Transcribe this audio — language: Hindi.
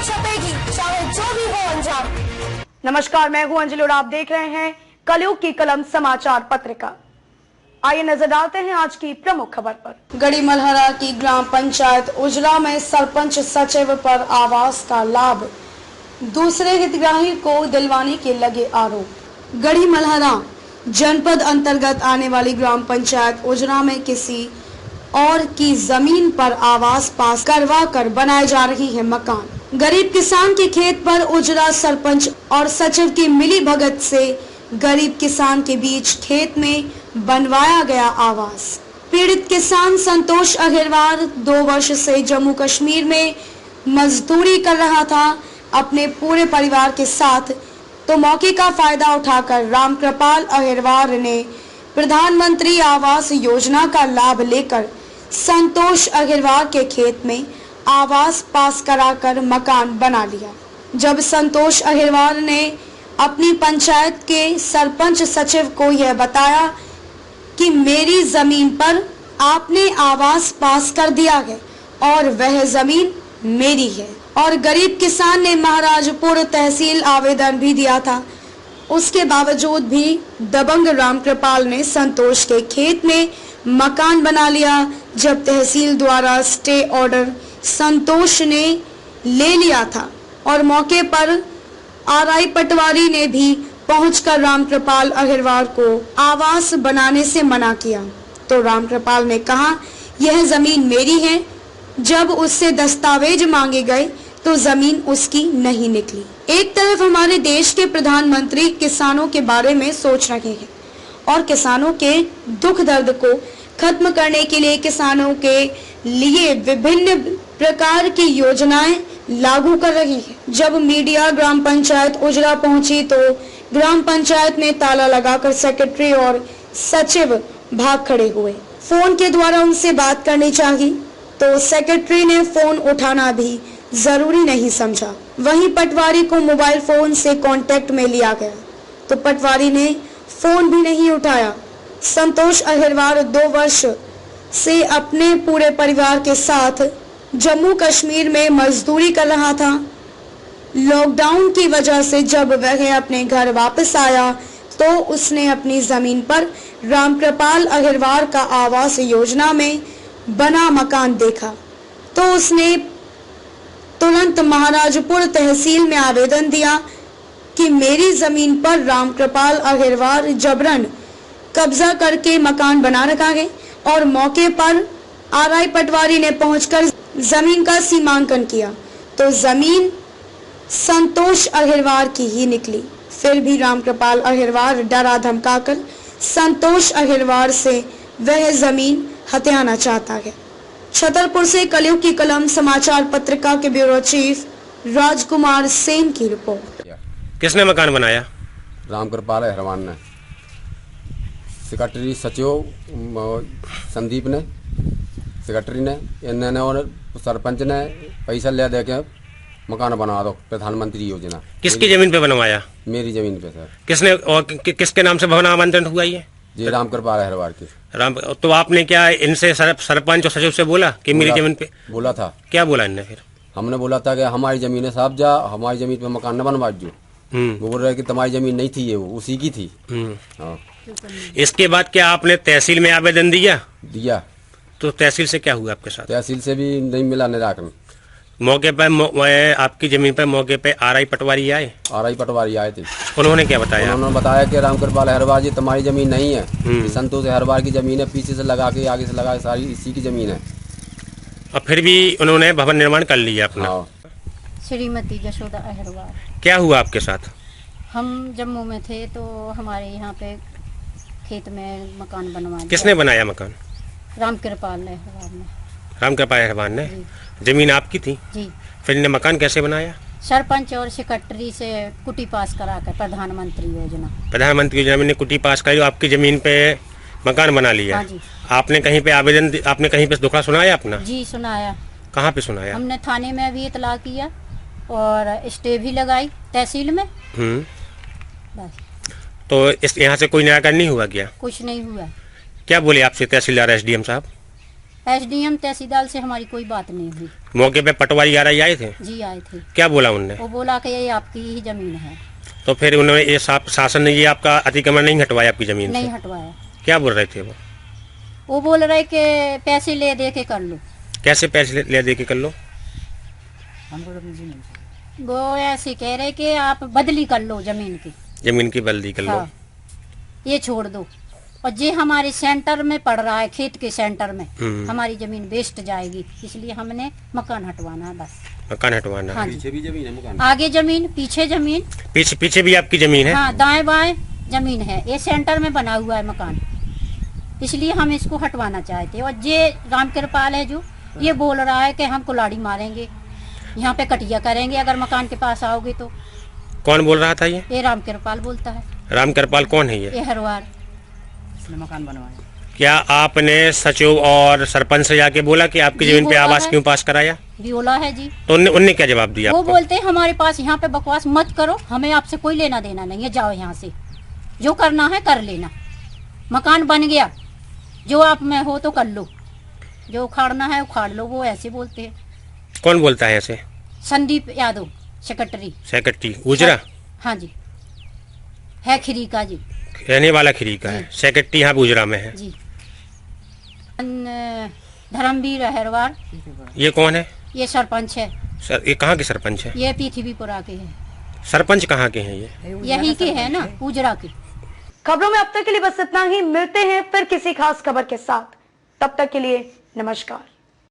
छपेगी, चाहे जो भी हो अंजाम। नमस्कार, मैं हूं अंजलि और आप देख रहे हैं कलयुग की कलम समाचार पत्रिका। आइए नजर डालते हैं आज की प्रमुख खबर पर। गढ़ी मलहरा की ग्राम पंचायत उजला में सरपंच सचिव पर आवास का लाभ दूसरे हितग्राही को दिलवाने के लगे आरोप। गढ़ी मलहरा जनपद अंतर्गत आने वाली ग्राम पंचायत उजला में किसी और की जमीन पर आवास पास करवा कर बनाए जा रही है मकान। गरीब किसान के खेत पर उजला सरपंच और सचिव की मिली भगत से गरीब किसान के बीच खेत में बनवाया गया आवास। पीड़ित किसान संतोष अग्रवाल 2 वर्ष से जम्मू कश्मीर में मजदूरी कर रहा था अपने पूरे परिवार के साथ, तो मौके का फायदा उठाकर रामकृपाल अग्रवाल ने प्रधानमंत्री आवास योजना का लाभ लेकर संतोष अग्रवाल के खेत में आवास पास कराकर मकान बना लिया। जब संतोष अग्रवाल ने अपनी पंचायत के सरपंच सचिव को यह बताया कि मेरी जमीन पर आपने आवास पास कर दिया है और वह जमीन मेरी है, और गरीब किसान ने महाराजपुर तहसील आवेदन भी दिया था, उसके बावजूद भी दबंग रामकृपाल ने संतोष के खेत में मकान बना लिया। जब तहसील द्वारा स्टे ऑर्डर संतोष ने ले लिया था और मौके पर आरआई पटवारी ने भी पहुंचकर रामकृपाल अग्रवाल को आवास बनाने से मना किया, तो रामकृपाल ने कहा यह जमीन मेरी है। जब उससे दस्तावेज मांगे गए तो जमीन उसकी नहीं निकली। एक तरफ हमारे देश के प्रधानमंत्री किसानों के बारे में सोच रहे हैं और किसानों के दुख दर्द को खत्म करने के लिए किसानों के लिए विभिन्न प्रकार की योजनाएं लागू कर रही है। जब मीडिया ग्राम पंचायत उजला पहुंची तो ग्राम पंचायत में ताला लगाकर सेक्रेटरी और सचिव भाग खड़े हुए। फोन के द्वारा उनसे बात करनी चाहिए तो सेक्रेटरी ने फोन उठाना भी जरूरी नहीं समझा। वहीं पटवारी को मोबाइल फोन से कांटेक्ट में लिया गया तो पटवारी ने फोन भी नहीं उठाया। संतोष अग्रवाल 2 वर्ष से अपने पूरे परिवार के साथ जम्मू कश्मीर में मजदूरी कर रहा था। लॉकडाउन की वजह से जब वह अपने घर वापस आया तो उसने अपनी जमीन पर रामकृपाल अग्रवाल का आवास योजना में बना मकान देखा तो उसने तुरंत महाराजपुर तहसील में आवेदन दिया कि मेरी जमीन पर रामकृपाल अग्रवाल जबरन कब्जा करके मकान बना रखा है, और मौके पर आरआई पटवारी ने पहुंचकर जमीन का सीमांकन किया तो जमीन संतोष अग्रवाल की ही निकली। फिर भी रामकृपाल अग्रवाल डरा धमकाकर संतोष अग्रवाल से वह जमीन हथियाना चाहता है। छतरपुर से कलयुग की कलम समाचार पत्रिका के ब्यूरो चीफ राजकुमार सेन की रिपोर्ट। किसने मकान बनाया? रामकृपाल अग्रवाल ने, सेक्रेटरी सचिव संदीप ने, सेक्रेटरी ने, इन्होंने और सरपंच ने पैसा ले दे के मकान बना दो प्रधानमंत्री योजना। किसकी जमीन पे बनवाया? मेरी जमीन पे सर। किसने और किसके नाम से भवन आवंटन हुआ ये? जी रामकृपाल अग्रवाल की। तो आपने क्या इनसे सरपंच और सचिव से बोला कि मेरी जमीन पे? बोला था। क्या बोला इनने फिर? हमने बोला था कि हमारी जमीन है साहब, जा हमारी जमीन पे मकान न बनवा जो। वो बोल रहे कि तुम्हारी जमीन नहीं थी, ये वो उसी की थी। हाँ। इसके बाद क्या आपने तहसील में आवेदन दिया? दिया। तो तहसील से क्या हुआ आपके साथ? तहसील से भी नहीं मिला निराकरण। मौके पर आपकी जमीन पर मौके पे आरआई पटवारी आए? आरआई पटवारी आए थे। उन्होंने क्या बताया? उन्होंने बताया कि रामकृपाल अग्रवाल जी तुम्हारी जमीन नहीं है, संतोष अग्रवाल की जमीन है, पीछे से लगा के आगे से लगा के सारी इसी की जमीन है। और फिर भी उन्होंने भवन निर्माण कर लिया अपना। हाँ। श्रीमती जशोदा अग्रवाल। क्या हुआ आपके साथ? हम जम्मू में थे तो हमारे यहाँ पे खेत में मकान बनवाया। किसने बनाया मकान? रामकृपाल अग्रवाल ने। रामकृपाल अग्रवाल ने? जमीन आपकी थी? जी। फिर इन्हें मकान कैसे बनाया? सरपंच और सेक्रेटरी से कुटी पास करा कर प्रधानमंत्री योजना। प्रधानमंत्री योजना में कुटी पास करी, आपकी जमीन पे मकान बना लिया। हाँ जी। आपने कहीं पे आवेदन, आपने कहीं पे धोखा सुनाया अपना? जी सुनाया। कहाँ पे सुनाया? हमने थाने में भी इतला किया और स्टे भी लगाई तहसील में। बस। तो इस यहाँ से कोई निराकरण नहीं हुआ क्या? कुछ नहीं हुआ। क्या बोले आपसे तहसीलदार एसडीएम साहब? एसडीएम तहसीलदार से हमारी कोई बात नहीं हुई। मौके पे पटवारी आरआई आए थे? जी आए थे। क्या बोला उनने? वो बोला कि ये आपकी ही जमीन है। तो फिर उन्होंने ये शासन ने ये आपका अतिक्रमण नहीं हटवाया आपकी जमीन नहीं से? हटवाया। क्या बोल रहे थे वो? वो बोल रहे कि पैसे ले दे के कर लो। कैसे पैसे ले दे के कर लो? वो ऐसे कह रहे कि आप बदली कर लो जमीन की। जमीन की बदली कर लो। हाँ, ये छोड़ दो। और ये हमारे सेंटर में पड़ रहा है, खेत के सेंटर में हमारी जमीन वेस्ट जाएगी, इसलिए हमने मकान हटवाना है बस। मकान हटवाना? हाँ, पीछे भी जमीन है मकान? आगे जमीन, पीछे जमीन। पीछे भी आपकी जमीन है? हाँ, दाएं बाएं जमीन है। ये सेंटर में बना हुआ है मकान, इसलिए हम इसको हटवाना चाहते हैं। और ये राम कृपाल है जो ये बोल रहा है कि हम कुल्हाड़ी मारेंगे, यहाँ पे कटिया करेंगे अगर मकान के पास आओगे तो। कौन बोल रहा था ये? ये राम कृपाल बोलता है। राम कृपाल कौन है ये? हरवार। मकान बनवाया। क्या आपने सचिव और सरपंच से जाके बोला कि आपकी जमीन पे आवास क्यों पास कराया? बोला है जी। तो उनने क्या जवाब दिया? वो बोलते हैं हमारे पास यहाँ पे बकवास मत करो, हमें आपसे कोई लेना देना नहीं है, जाओ यहाँ से, जो करना है कर लेना, मकान बन गया, जो आप में हो तो कर लो, जो उखाड़ना है उखाड़ लो। वो ऐसे बोलते हैं। कौन बोलता है ऐसे? संदीप यादव, सेक्रेटरी गुजरा। हाँ जी, है खिरीका जी, रहने वाला खिरी का है। सेक्रेटरी यहाँ गुजरा में है जी। धर्मवीर हरवार। ये कौन है? ये सरपंच है। सर ये कहाँ के सरपंच है? ये पृथ्वीपुरा के है। सरपंच कहाँ के हैं ये? यही के है ना, उजरा के। खबरों में अब तक के लिए बस इतना ही। मिलते हैं फिर किसी खास खबर के साथ, तब तक के लिए नमस्कार।